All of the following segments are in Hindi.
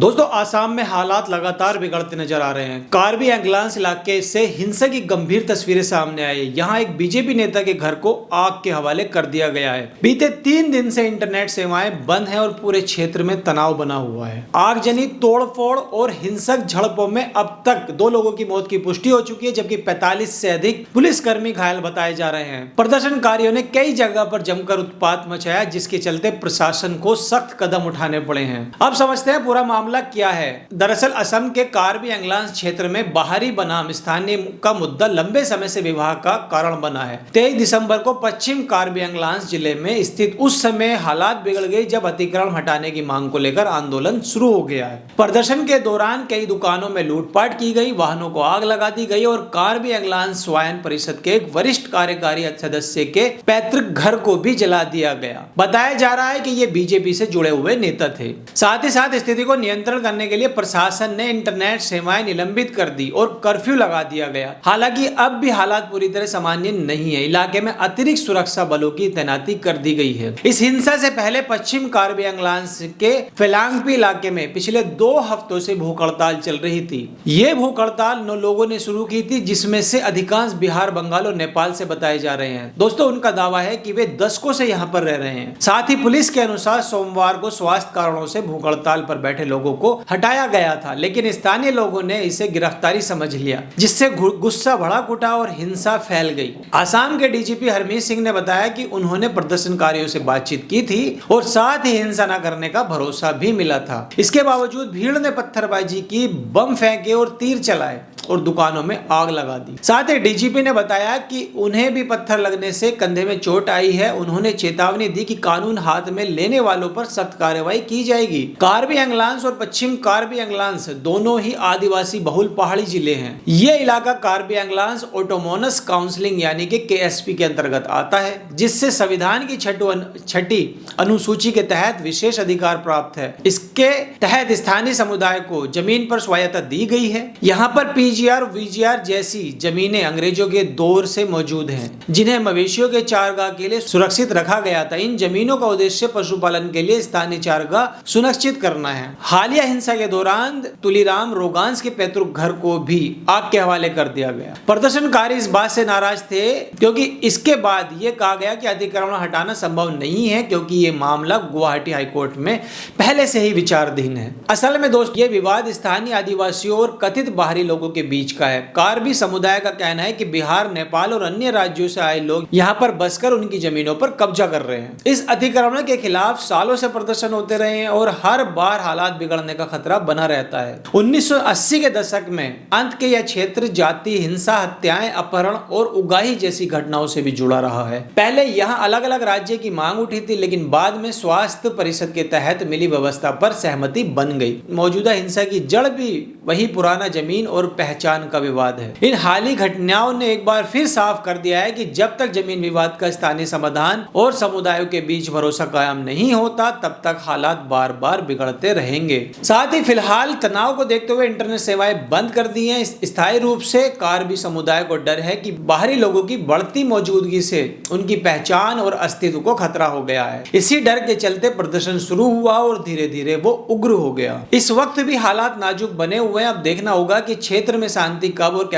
दोस्तों आसाम में हालात लगातार बिगड़ते नजर आ रहे हैं। कार्बी एंगलांस इलाके से हिंसा की गंभीर तस्वीरें सामने आई। यहां एक बीजेपी नेता के घर को आग के हवाले कर दिया गया है। बीते 3 दिन से इंटरनेट सेवाएं बंद हैं और पूरे क्षेत्र में तनाव बना हुआ है। आगजनी, तोड़फोड़ और हिंसक झड़पों में अब तक 2 लोगों की मौत की पुष्टि हो चुकी है, जबकि 45 से अधिक पुलिसकर्मी घायल बताए जा रहे हैं। प्रदर्शनकारियों ने कई जगह पर जमकर उत्पात मचाया, जिसके चलते प्रशासन को सख्त कदम उठाने पड़े हैं। अब समझते हैं पूरा मामला क्या है। दरअसल असम के कार्बी एंगलांस क्षेत्र में बाहरी बनाम स्थानीय का मुद्दा लंबे समय से विवाद का कारण बना है। 23 दिसंबर को पश्चिम कार्बी एंगलांस जिले में स्थित उस समय हालात बिगड़ गई जब अतिक्रमण हटाने की मांग को लेकर आंदोलन शुरू हो गया है। प्रदर्शन के दौरान कई दुकानों में लूटपाट की गई, वाहनों को आग लगा दी गई और कार्बी एंगलांस स्वायन परिषद के एक वरिष्ठ कार्यकारी सदस्य के पैतृक घर को भी जला दिया गया। बताया जा रहा है कि ये बीजेपी से जुड़े हुए नेता थे। साथ ही साथ स्थिति को नियंत्रण करने के लिए प्रशासन ने इंटरनेट सेवाएं निलंबित कर दी और कर्फ्यू लगा दिया गया। हालांकि अब भी हालात पूरी तरह सामान्य नहीं है। इलाके में अतिरिक्त सुरक्षा बलों की तैनाती कर दी गई है। इस हिंसा से पहले पश्चिम कार्बी एंगलांस के फेलांगपी इलाके में पिछले 2 हफ्तों से भूख हड़ताल चल रही थी। ये भूख हड़ताल 9 लोगों ने शुरू की थी, जिसमें से अधिकांश बिहार, बंगाल और नेपाल से बताए जा रहे हैं। दोस्तों उनका दावा है कि वे दशकों से यहाँ पर रह रहे हैं। साथ ही पुलिस के अनुसार सोमवार को स्वास्थ्य कारणों से भूख हड़ताल पर बैठे लोगों को हटाया गया था, लेकिन स्थानीय लोगों ने इसे गिरफ्तारी समझ लिया, जिससे गुस्सा भड़क उठा और हिंसा फैल गई। आसाम के डीजीपी हरमीत सिंह ने बताया कि उन्होंने प्रदर्शनकारियों से बातचीत की थी और साथ ही हिंसा न करने का भरोसा भी मिला था। इसके बावजूद भीड़ ने पत्थरबाजी की, बम फेंके और तीर चलाए और दुकानों में आग लगा दी। साथ ही डीजीपी ने बताया कि उन्हें भी पत्थर लगने से कंधे में चोट आई है। उन्होंने चेतावनी दी कि कानून हाथ में लेने वालों पर सख्त कार्रवाई की जाएगी। कार्बी एंगलांस और पश्चिम कार्बी एंगलांस दोनों ही आदिवासी बहुल पहाड़ी जिले हैं। ये इलाका कार्बी एंगलांस ऑटोनोमस काउंसिल यानी कि केएसपी के अंतर्गत आता है, जिससे संविधान की 6ठी अनुसूची के तहत विशेष अधिकार प्राप्त है। इसके तहत स्थानीय समुदाय को जमीन पर स्वायत्तता दी गई है। यहाँ पर पीजीआर, वीजीआर जैसी जमीनें अंग्रेजों के दौर से मौजूद हैं, जिन्हें मवेशियों के चारगाह के लिए सुरक्षित रखा गया था। इन जमीनों का उद्देश्य पशुपालन के लिए स्थानीय चारगाह सुनिश्चित करना है। हालिया हिंसा के दौरान तुलीराम रोगांस के पैतृक घर को भी आग के हवाले कर दिया गया। प्रदर्शनकारी इस बात से नाराज थे क्योंकि इसके बाद ये कहा गया कि अतिक्रमण हटाना संभव नहीं है, क्योंकि ये मामला गुवाहाटी हाईकोर्ट में पहले से ही विचाराधीन है। असल में दोस्त ये विवाद स्थानीय आदिवासियों और कथित बाहरी लोगों के बीच का है। कार्बी समुदाय का कहना है कि बिहार, नेपाल और अन्य राज्यों से आए लोग यहाँ पर बसकर उनकी जमीनों पर कब्जा कर रहे हैं। इस अतिक्रमण के खिलाफ सालों से प्रदर्शन होते रहे हैं और हर बार हालात बिगड़ने का खतरा बना रहता है। 1980 के दशक में अंत के यह क्षेत्र जाति, हिंसा, हत्याएं, अपहरण और उगाही जैसी घटनाओं से भी जुड़ा रहा है। पहले यहाँ अलग अलग राज्य की मांग उठी थी, लेकिन बाद में स्वास्थ्य परिषद के तहत मिली व्यवस्था पर सहमति बन गई। मौजूदा हिंसा की जड़ भी वही पुराना जमीन और पहचान का विवाद है। इन हाली घटनाओं ने एक बार फिर साफ कर दिया है कि जब तक जमीन विवाद का स्थानीय समाधान और समुदायों के बीच भरोसा कायम नहीं होता, तब तक हालात बार बार बिगड़ते रहेंगे। साथ ही फिलहाल तनाव को देखते हुए इंटरनेट सेवाएं बंद कर दी हैं। स्थायी रूप से कार्बी समुदाय को डर है कि बाहरी लोगों की बढ़ती मौजूदगी से उनकी पहचान और अस्तित्व को खतरा हो गया है। इसी डर के चलते प्रदर्शन शुरू हुआ और धीरे धीरे वो उग्र हो गया। इस वक्त भी हालात नाजुक बने हुए हैं। अब देखना होगा कि क्षेत्र में शांति कब और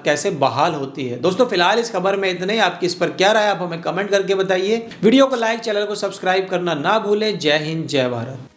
कैसे बहाल होती है। दोस्तों फिलहाल इस खबर में इतना ही। आपकी इस पर क्या राय, आप हमें कमेंट करके बताइए। वीडियो को लाइक, चैनल को सब्सक्राइब करना ना भूलें। जय हिंद, जय भारत।